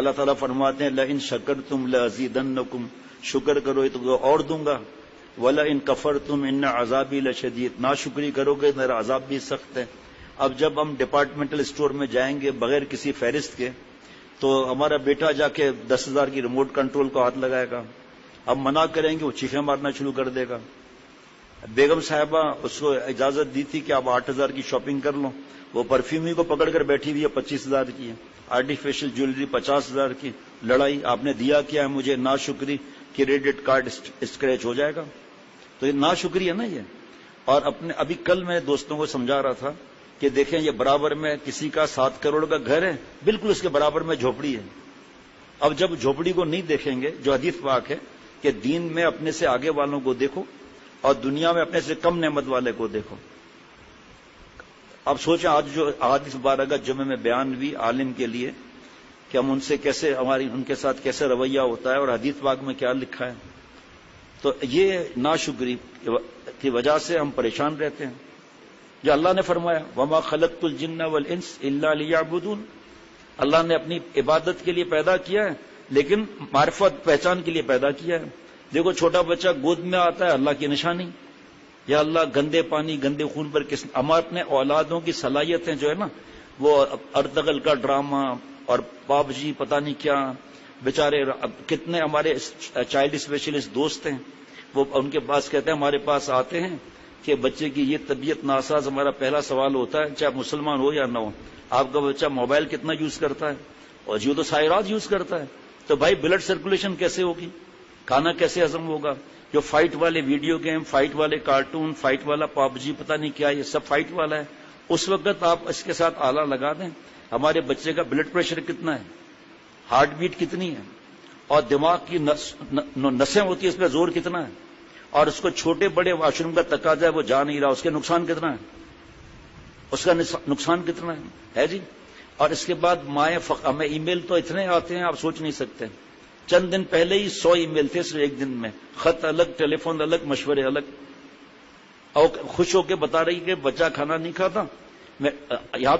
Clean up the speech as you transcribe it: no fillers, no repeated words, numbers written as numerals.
اللہ تعالیٰ فرماتے ہیں لئن شکرتم لازیدنکم، شکر کرو تو اور دوں گا، ولئن کفرتم ان عذابی لشدید، ناشکری کرو گے میرا عذاب بھی سخت ہے۔ اب جب ہم ڈپارٹمنٹل اسٹور میں جائیں گے بغیر کسی فہرست کے تو ہمارا بیٹا جا کے 10,000 کی ریموٹ کنٹرول کو ہاتھ لگائے گا، اب منع کریں گے وہ چیخیں مارنا شروع کر دے گا۔ بیگم صاحبہ اس کو اجازت دی تھی کہ آپ 8,000 کی شاپنگ کر لو، وہ پرفیوم ہی کو پکڑ کر بیٹھی ہوئی ہے 25,000 کی ہے، آرٹیفیشل جیولری 50,000 کی، لڑائی آپ نے دیا کیا ہے مجھے، ناشکری، کریڈٹ کارڈ اسکریچ ہو جائے گا۔ تو یہ ناشکری ہے نا یہ۔ اور اپنے ابھی کل میں دوستوں کو سمجھا رہا تھا کہ دیکھیں یہ برابر میں کسی کا 7 کروڑ کا گھر ہے، بالکل اس کے برابر میں جھوپڑی ہے۔ اب جب جھوپڑی کو نہیں دیکھیں گے، جو حدیث پاک ہے کہ دین میں اپنے سے آگے والوں کو دیکھو اور دنیا میں اپنے سے کم نعمت والے کو دیکھو۔ اب سوچیں آج جو احادیث مبارکہ جمعے میں بیان ہوئی عالم کے لیے کہ ہم ان سے کیسے ان کے ساتھ کیسے رویہ ہوتا ہے اور حدیث پاک میں کیا لکھا ہے، تو یہ ناشکری کی وجہ سے ہم پریشان رہتے ہیں۔ جو اللہ نے فرمایا وما خلقت الجن والانس الا لیعبدون، اللہ نے اپنی عبادت کے لیے پیدا کیا ہے لیکن معرفت پہچان کے لیے پیدا کیا ہے۔ دیکھو چھوٹا بچہ گود میں آتا ہے اللہ کی نشانی، یا اللہ گندے پانی گندے خون پر ہم اپنے اولادوں کی صلاحیتیں جو ہے نا، وہ ارطغرل کا ڈرامہ اور پاب جی پتہ نہیں کیا، بیچارے کتنے ہمارے چائلڈ اسپیشلسٹ دوست ہیں، وہ ان کے پاس کہتے ہیں ہمارے پاس آتے ہیں کہ بچے کی یہ طبیعت ناساز، ہمارا پہلا سوال ہوتا ہے چاہے مسلمان ہو یا نہ ہو، آپ کا بچہ موبائل کتنا یوز کرتا ہے، اور جیو تو ساری رات یوز کرتا ہے، تو بھائی بلڈ سرکولیشن کیسے ہوگی، کھانا کیسے ہضم ہوگا؟ جو فائٹ والے ویڈیو گیم، فائٹ والے کارٹون، فائٹ والا پاب جی پتہ نہیں کیا، یہ سب فائٹ والا ہے۔ اس وقت آپ اس کے ساتھ آلہ لگا دیں، ہمارے بچے کا بلڈ پریشر کتنا ہے، ہارٹ بیٹ کتنی ہے، اور دماغ کی نسیں ہوتی ہیں اس پہ زور کتنا ہے، اور اس کو چھوٹے بڑے واش روم کا تقاضا ہے وہ جا نہیں رہا، اس کے نقصان کتنا ہے، اس کا نقصان کتنا ہے جی۔ اور اس کے بعد ہمیں ای میل تو اتنے آتے ہیں آپ سوچ نہیں سکتے، چند دن پہلے ہی 100 ای میل تھے صرف ایک دن میں، خط الگ، ٹیلی فون الگ، مشورے الگ، اور خوش ہو کے بتا رہی کہ بچہ کھانا نہیں کھاتا، میں یہاں